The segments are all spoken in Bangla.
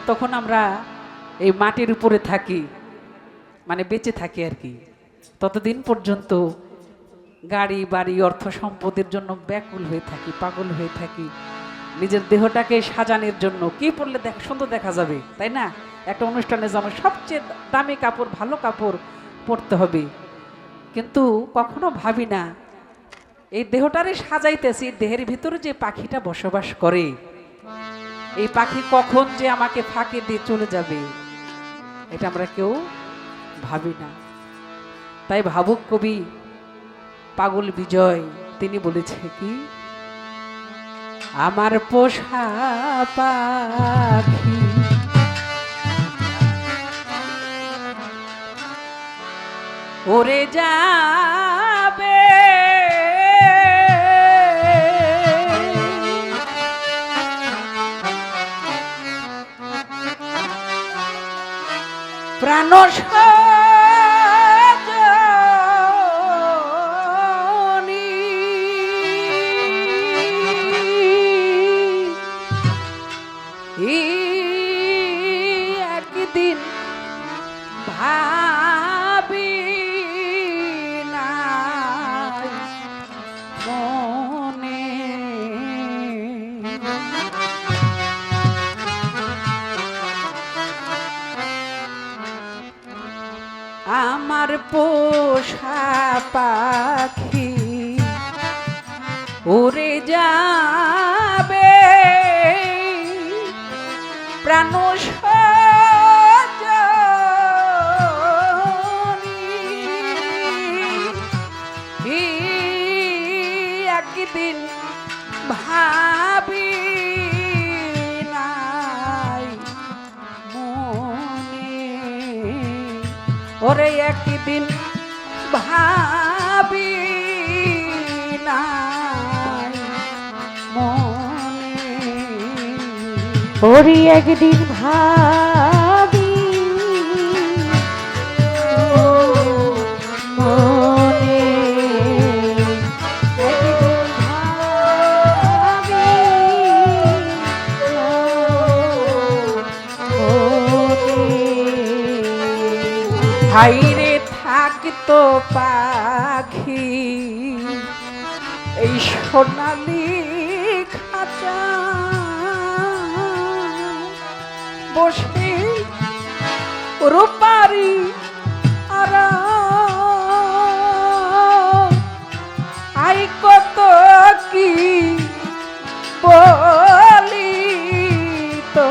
যতক্ষণ আমরা এই মাটির উপরে থাকি মানে বেঁচে থাকি আর কি, ততদিন পর্যন্ত গাড়ি বাড়ি অর্থ সম্পদের জন্য ব্যাকুল হয়ে থাকি, পাগল হয়ে থাকি। নিজের দেহটাকে সাজানোর জন্য কি পরলে সুন্দর দেখা যাবে, তাই না? একটা অনুষ্ঠানে যেমন সবচেয়ে দামি কাপড়, ভালো কাপড় পরতে হবে, কিন্তু কখনো ভাবি না এই দেহটারে সাজাইতেছি, দেহের ভিতরে যে পাখিটা বসবাস করে, এই পাখি কখন যে আমাকে ফাঁকে দিয়ে চলে যাবে, এটা আমরা কেউ ভাবি না। তাই ভাবুক কবি পাগল বিজয় তিনি বলেছে কি, আমার পোষা পাখি ওরে যাবে, প্রাণ একদিন ভাবি নাই মনে, আমার পোষা পাখি উড়ে যাবে, প্রাণ একদিন ভাবি নাই মনে, ওরে একদিন ভাবি নাই মনে, ওরে একদিন ভাবি মনে, একদিন ভাবি মনে, হাইরে থাকতো পাখি এই সোনালি খাঁচা, বসে রূপারি আর আই কত কি বলি তো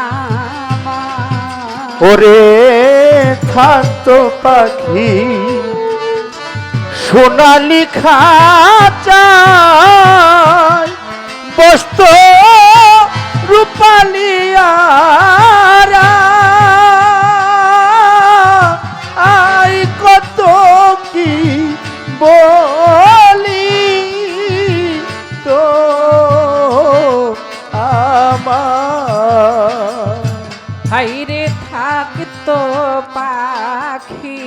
আমার, ওরে থাকতো পাখি সোনালি খাঁচায়, বসত রূপালিয়ারা, আই কত কি বলি তো আমার, হাইরে থাকতো পাখি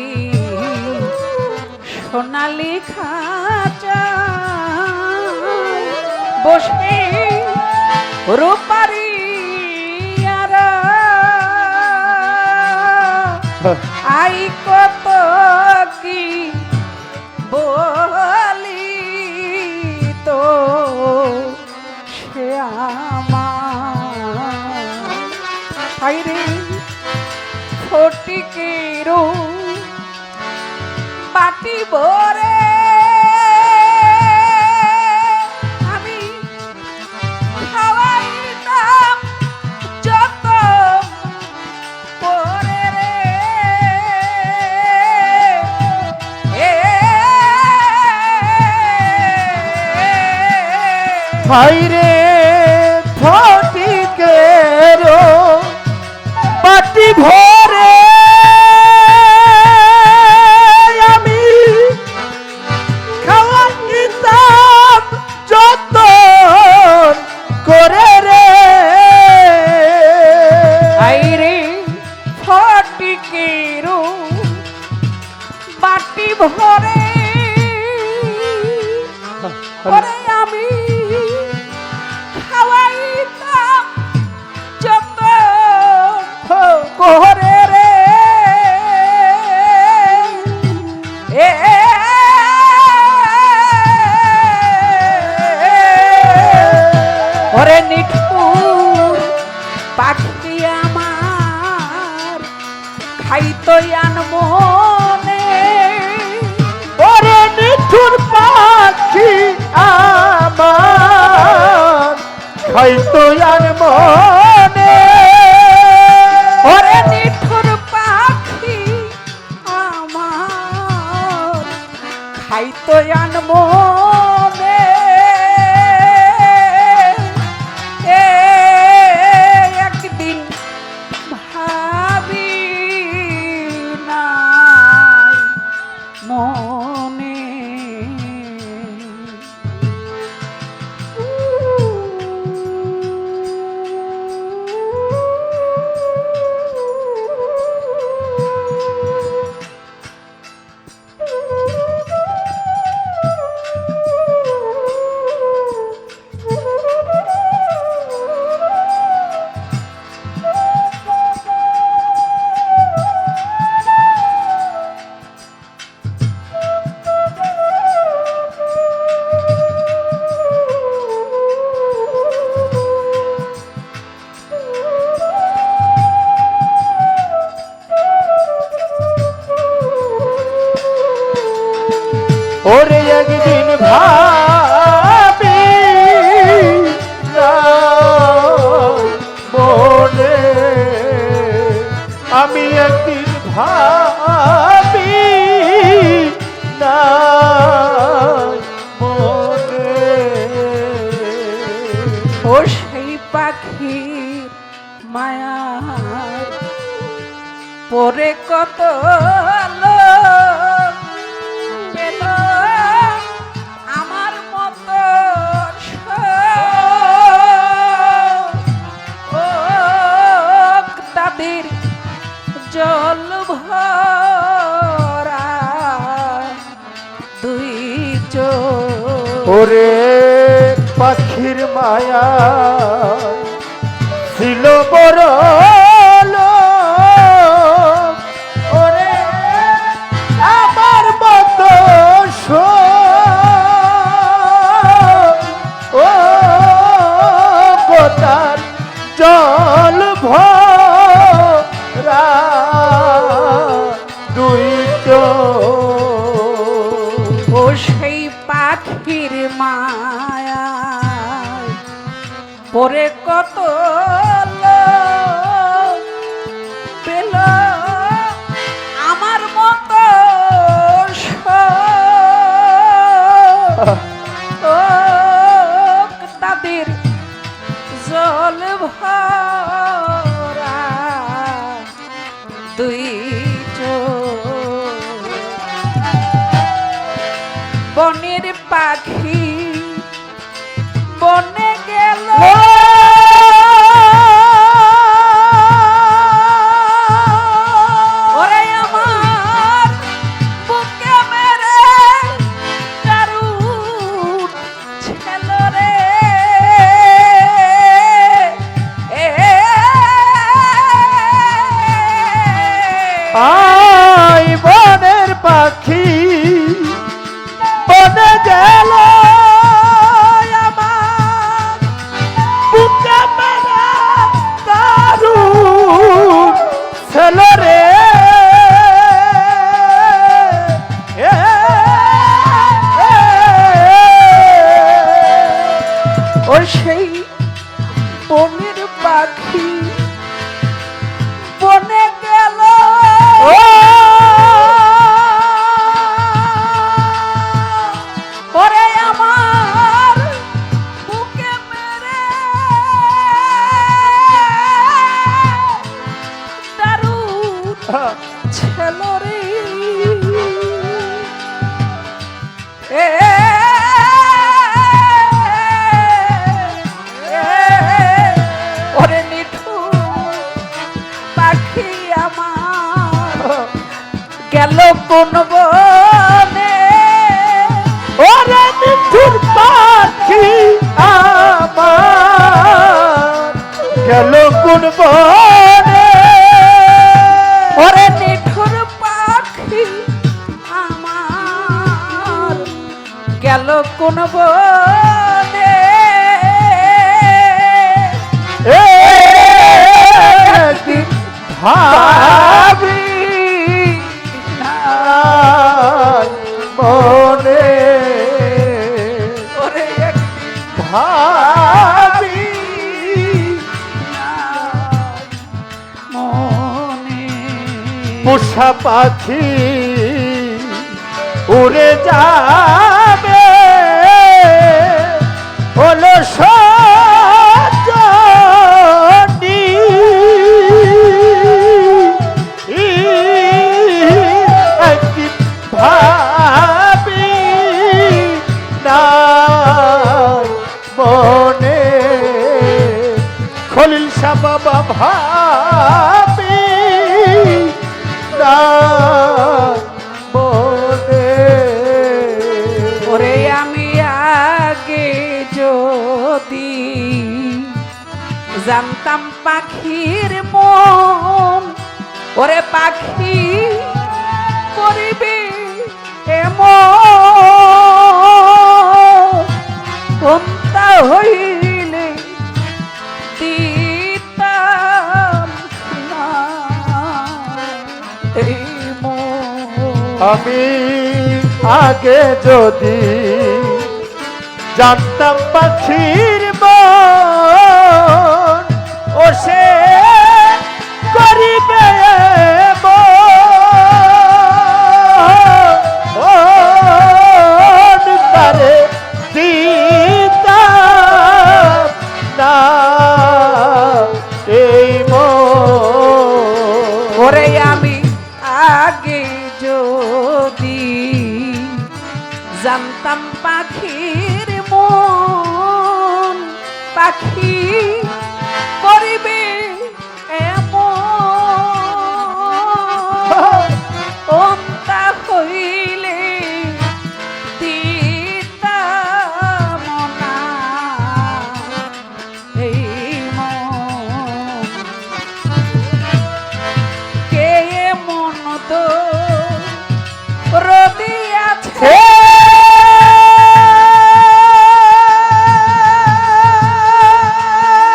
সোনালি খাঁচায়, বসে রূপারি আর আই কত কি বলি তো সে আমার, হাইরে ফটিকেরও পাটি ভরে আমি খাওয়াইতাম যত করে রে, হাইরে ফটিকেরও পাটি ভরে আমি খাওয়াইতাম যত করে রে, হাইরে ফটিকেরও বাটি ভরে ওরে আমি খাওয়াইতাম খাইতো আনমনে ওরে নিঠুর পাখি আমার খাইতো আর মনে ওরে নিঠুর পাখি আমার খাইতো আনমনে একদিন ভাবি নাই মনে ওরে একদিন ভাবি মনে আমি একদিন ভাবি মনে ও সেই পাখির মায়া পরে কত লোক পেল আমার মতো তাদের জল ভরা দুই চোখ ওরে পাখির মায়া ছিল বড় লোক, ওরে আমার মতো ও গোটার জল ভরা দুই চোখ। ও সেই পাখির মায়া পরে কত লোক পেল আমার মতো তাদের জল ভরা দুই চোখ। বনের পাখি বনে গেল ওরে আমার বুকে মেরে দারুণ ছিল রে আই বনের পাখি বনে গেল আমার বুকে মেরে দারুণ ছিল রে ও সেই বনের পাখি বনে গেল ওরে আমার বুকে মেরে দারুণ ছিল রে ওরে নিঠুর পাখি আমার গেল কোন বনে ওরে নিঠুর পাখি আমার গেল কোন বনে ওরে নিঠুর পাখি আমার গেল কোন বনে একদিন ভাবি পোষা পাখি উড়ে যাবে হলো সজনী একদিন ভাবি না মনে খলিল শাহ বাবা ভাবি না মনে ওরে আমি আগে যদি জানতাম পাখির মন, ওরে পাখি করিবে এমন কোনটা হইলে দিতাম না এই মন। আমি আগে যদি জানতাম পাখির মন ও সে করিবে মন তারে দিতাম না এই মন। ওরে আমি আগে যদি জানতাম পাখির মন, পাখি করিবে এমন কোনটা হইলে দিতাম না এই মন। কে মন তো রবি আছে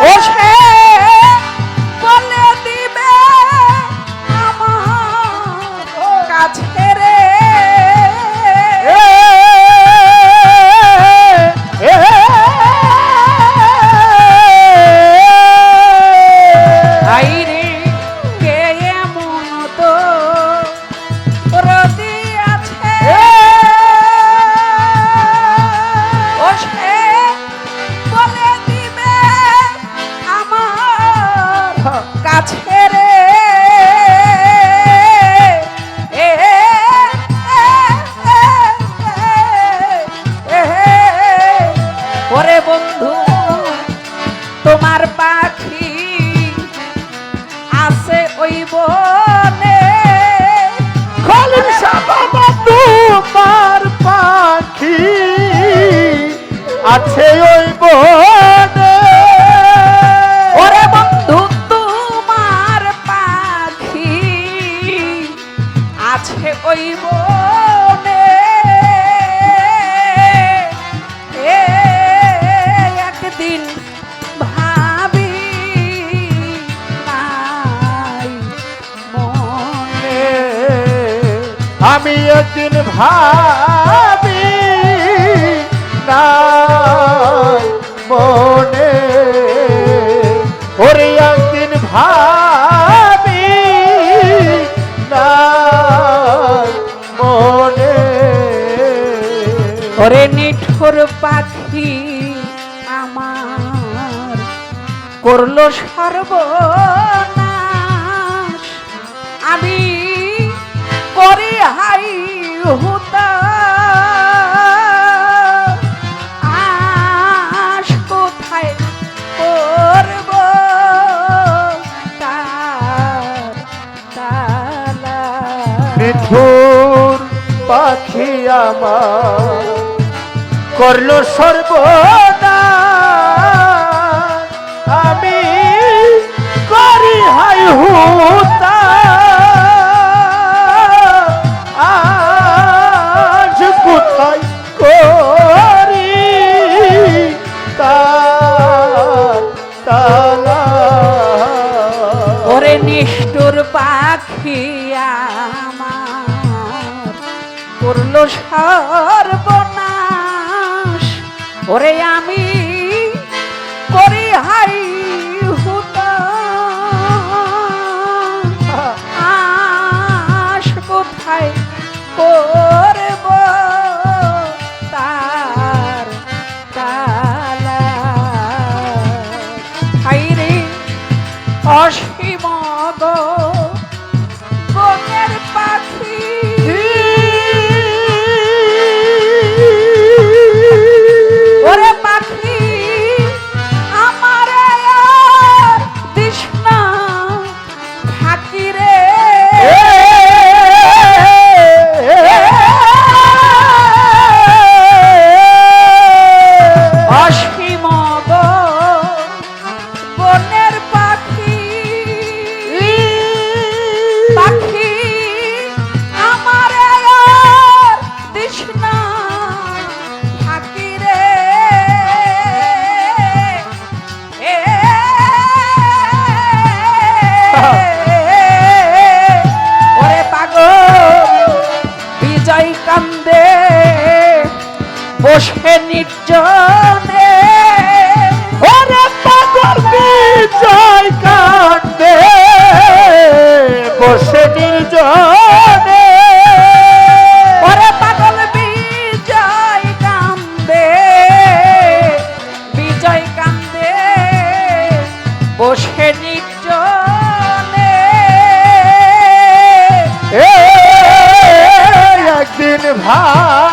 ও সে বলে দিবে আমার কাছে রে আইরে কে মন তো রবি আছে ও সে বলে দিবে আমার কাছে রে ওরে বন্ধু তোমার পাখি আছে ওই বনে খলিল শাহ বাবা তোমার পাখি আছে ওই বনে ওরে বন্ধু তোমার পাখি আছে ওই বনে একদিন ভাবি নাই মনে আমি একদিন ভাবি নাই মনে ওরে একদিন ভাবি নাই মনে ওরে নিঠুর পাখি আমার করলো সর্বনাশ আমি করি হাই হুতা আশ কোথায় করব তার তালা নিঠুর পাখি আমার করলো সর্বনাশ আমি করি হাই হুতা আজ কোথায় করি তার তালা ওরে নিষ্ঠুর পাখি আমার করলো সর্বনাশ ওরে আমি করি হাই হুতা গো বনের পাখি ওরে পাখি আমার তৃষ্ণা থাকি রে অসীম গো বনের পাখি পাখি আমার তৃষ্ণা থাকি রে ওরে পাগল বিজয় কান্দে বসে নির্জনে ওরে পাগল বিজয় কান্দে বসে নির্জনে ওরে পাগল বিজয় কান্দে বসে নির্জনে একদিন ভাই